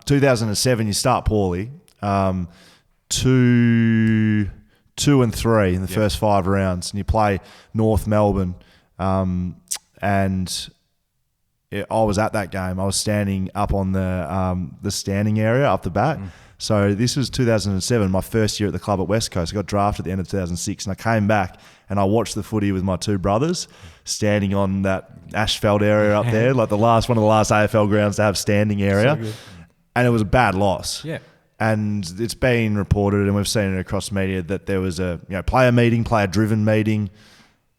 2007, you start poorly. 2-3 in the first 5 rounds, and you play North Melbourne. And I was at that game. I was standing up on the standing area up the back. So this was 2007, my first year at the club at West Coast. I got drafted at the end of 2006, and I came back and I watched the footy with my 2 brothers standing on that Ashfield area up there, like one of the last AFL grounds to have standing area. So and it was a bad loss. Yeah. And it's been reported, and we've seen it across media, that there was a player-driven meeting.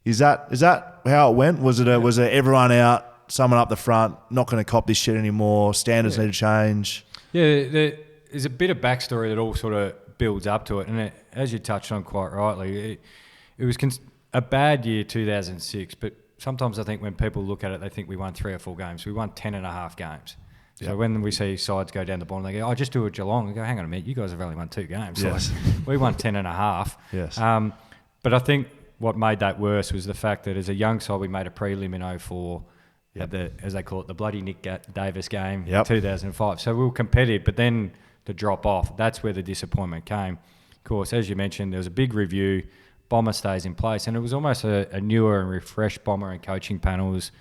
Is that how it went? Was it everyone out, someone up the front, not going to cop this shit anymore, standards need to change? Yeah, there's a bit of backstory that all sort of builds up to it. And as you touched on quite rightly, it was a bad year, 2006, but sometimes I think when people look at it, they think we won 3 or 4 games. We won 10.5 games. So when we see sides go down the bottom, they go, just do a Geelong. I go, hang on a minute, you guys have only won 2 games. Yes. Like, we won 10.5. Yes. But I think what made that worse was the fact that as a young side, we made a prelim in 2004 at as they call it, the bloody Nick Davis game in 2005. So we were competitive, but then to drop off, that's where the disappointment came. Of course, as you mentioned, there was a big review. Bomber stays in place, and it was almost a newer and refreshed Bomber and coaching panels.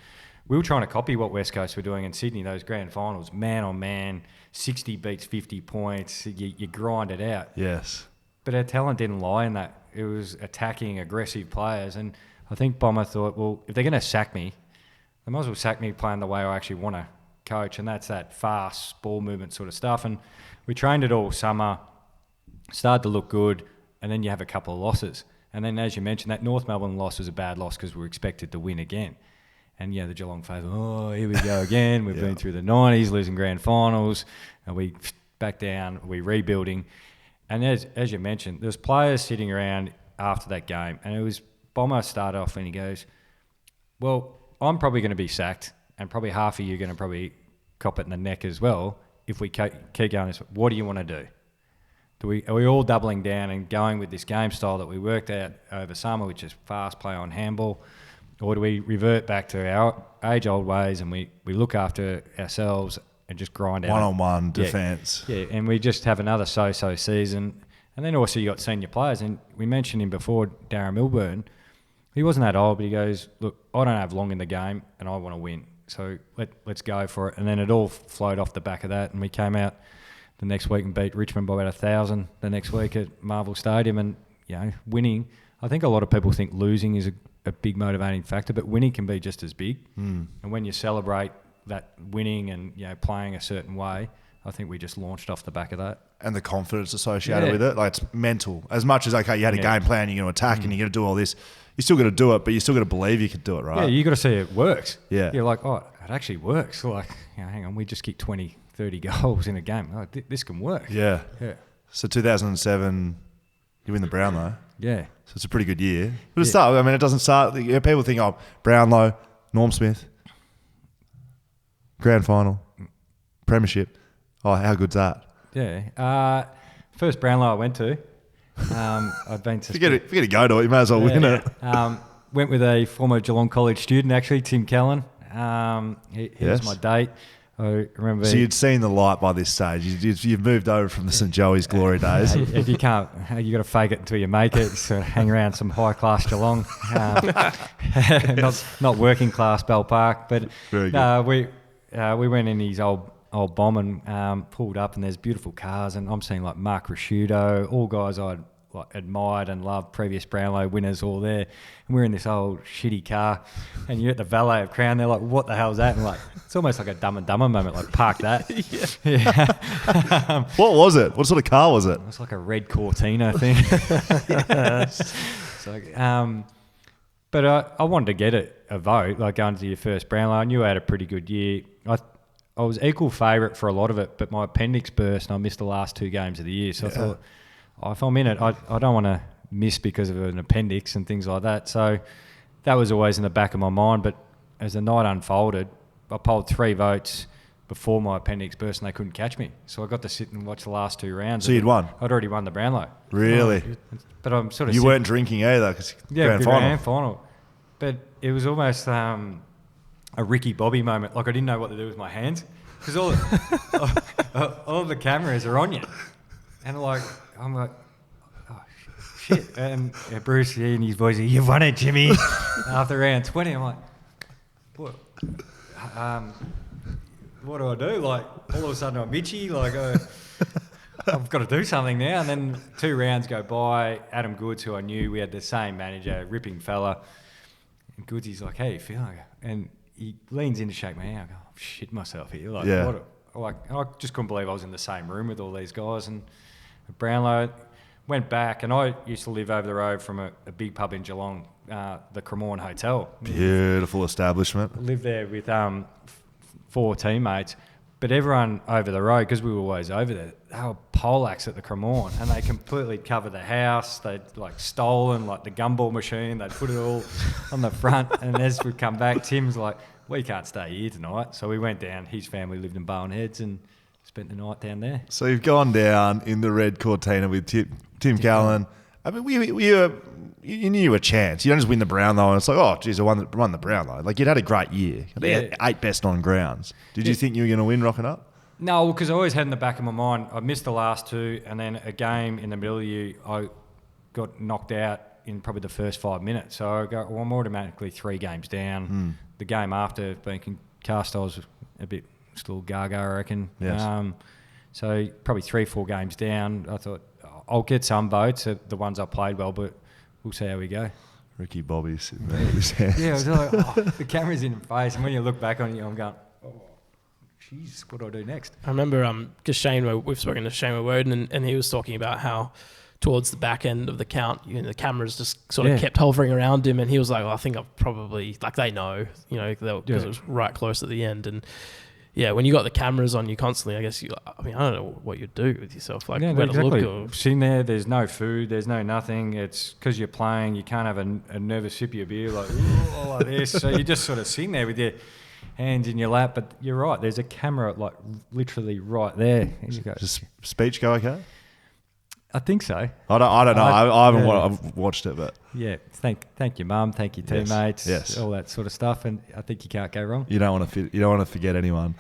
We were trying to copy what West Coast were doing in Sydney, those grand finals, man on man, 60 beats 50 points, you grind it out. Yes. But our talent didn't lie in that. It was attacking, aggressive players, and I think Bomber thought, well, if they're going to sack me, they might as well sack me playing the way I actually want to coach, and that's that fast ball movement sort of stuff. And we trained it all summer, started to look good, and then you have a couple of losses. And then, as you mentioned, that North Melbourne loss was a bad loss because we were expected to win again. And, the Geelong fans, here we go again. We've been through the 90s, losing grand finals, and we back down, we're rebuilding. And as you mentioned, there's players sitting around after that game, and it was Bomber started off and he goes, well, I'm probably going to be sacked, and probably half of you are going to probably cop it in the neck as well if we keep going this way. What do you want to do? Are we all doubling down and going with this game style that we worked out over summer, which is fast play on handball? Or do we revert back to our age-old ways and we look after ourselves and just grind out? One-on-one defence. Yeah, and we just have another so-so season. And then also you got senior players, and we mentioned him before, Darren Milburn. He wasn't that old, but he goes, look, I don't have long in the game and I want to win. So let's go for it. And then it all flowed off the back of that, and we came out the next week and beat Richmond by about 1,000 the next week at Marvel Stadium. And, winning, I think a lot of people think losing is a big motivating factor, but winning can be just as big. And when you celebrate that winning and playing a certain way, I think we just launched off the back of that. And the confidence associated with it, like it's mental. As much as, okay, you had a game plan, you're going to attack and you're going to do all this, you still got to do it, but you still got to believe you can do it, right? Yeah, you got to see it works. Yeah. You're like, it actually works. Like, hang on, we just kicked 20, 30 goals in a game. Oh, this can work. Yeah. So 2007, you win the Brownlow. Yeah. So it's a pretty good year. But it doesn't start, people think, Brownlow, Norm Smith, grand final, premiership. How good's that? Yeah. First Brownlow I went to. I've been to... Forget to go to it, you may as well win it. Went with a former Geelong College student, actually, Tim Kellen. He was my date. I remember. So you'd seen the light by this stage. You've moved over from the St Joey's glory days. If you can't, you got to fake it until you make it. So hang around some high class Geelong, not working class Bell Park. But we went in his old bomb and pulled up, and there's beautiful cars, and I'm seeing like Mark Rasciuto, all guys I'd admired and loved, previous Brownlow winners, all there. And we're in this old shitty car, and you're at the valet of Crown. They're like, "What the hell's that?" And like, it's almost like a Dumb and Dumber moment. Like, park that. What was it? What sort of car was it? It was like a red Cortina thing. But I wanted to get a vote, like going to your first Brownlow. I knew I had a pretty good year. I was equal favourite for a lot of it, but my appendix burst and I missed the last 2 games of the year. So I thought, if I'm in it, I don't want to miss because of an appendix and things like that. So that was always in the back of my mind. But as the night unfolded, I polled 3 votes before my appendix burst and they couldn't catch me. So I got to sit and watch the last 2 rounds. So you'd won? I'd already won the Brownlow. Really? But I'm sort of... You weren't drinking either because grand final. But it was almost... a Ricky Bobby moment. Like, I didn't know what to do with my hands. because all the cameras are on you, and like I'm like, oh shit, and Bruce in his voice, you've won it, Jimmy. After round 20, I'm like, what? What do I do? Like all of a sudden I'm itchy, like I've got to do something now. And then 2 rounds go by. Adam Goods, who I knew, we had the same manager, ripping fella. And Goods, he's like, "Hey, you feeling?" And he leans in to shake my hand. I go, "I'm shitting myself here." Like, Yeah. I just couldn't believe I was in the same room with all these guys. And Brownlow went back, and I used to live over the road from a big pub in Geelong, the Cremorne Hotel. Beautiful establishment. Lived there with 4 teammates. But everyone over the road, because we were always over there, they were Polacks at the Cremorne, and they completely covered the house. They'd like stolen like the gumball machine. They'd put it all on the front. And as we come back, Tim's like, "We can't stay here tonight." So we went down. His family lived in Bowenheads and spent the night down there. So you've gone down in the red Cortina with Tim Callan. I mean, you knew a chance. You don't just win the Brownlow and it's like, oh, geez, I won the Brownlow. Like, you'd had a great year. Yeah. 8 best on grounds. Did you think you were going to win rocking up? No, because I always had in the back of my mind, I missed the last 2, and then a game in the middle of the year, I got knocked out in probably the first 5 minutes. So I go, well, I'm automatically 3 games down. The game after being concussed, I was a bit still gaga, I reckon. Yes. So probably 3-4 games down. I thought, I'll get some votes, the ones I played well, but we'll see how we go. Ricky Bobby sitting there with his hands. Yeah, it was like, oh, the camera's in your face, and when you look back on you, I'm going, oh, jeez, what do I do next? I remember because we've spoken to Shane Woden, and he was talking about how towards the back end of the count, the cameras just sort of kept hovering around him, and he was like, well, I think I've probably, like, they know, because it was right close at the end. And yeah, when you got the cameras on you constantly, I guess I don't know what you'd do with yourself, like where exactly. to look. Sitting there, there's no food, there's no nothing. It's because you're playing, you can't have a nervous sip of your beer like this. So you're just sort of sitting there with your hands in your lap. But you're right, there's a camera like literally right there. Does speech go okay? I think so. I don't know. I haven't I've watched it, but yeah. Thank you, mum. Thank you, teammates. Yes. All that sort of stuff, and I think you can't go wrong. You don't want to forget anyone.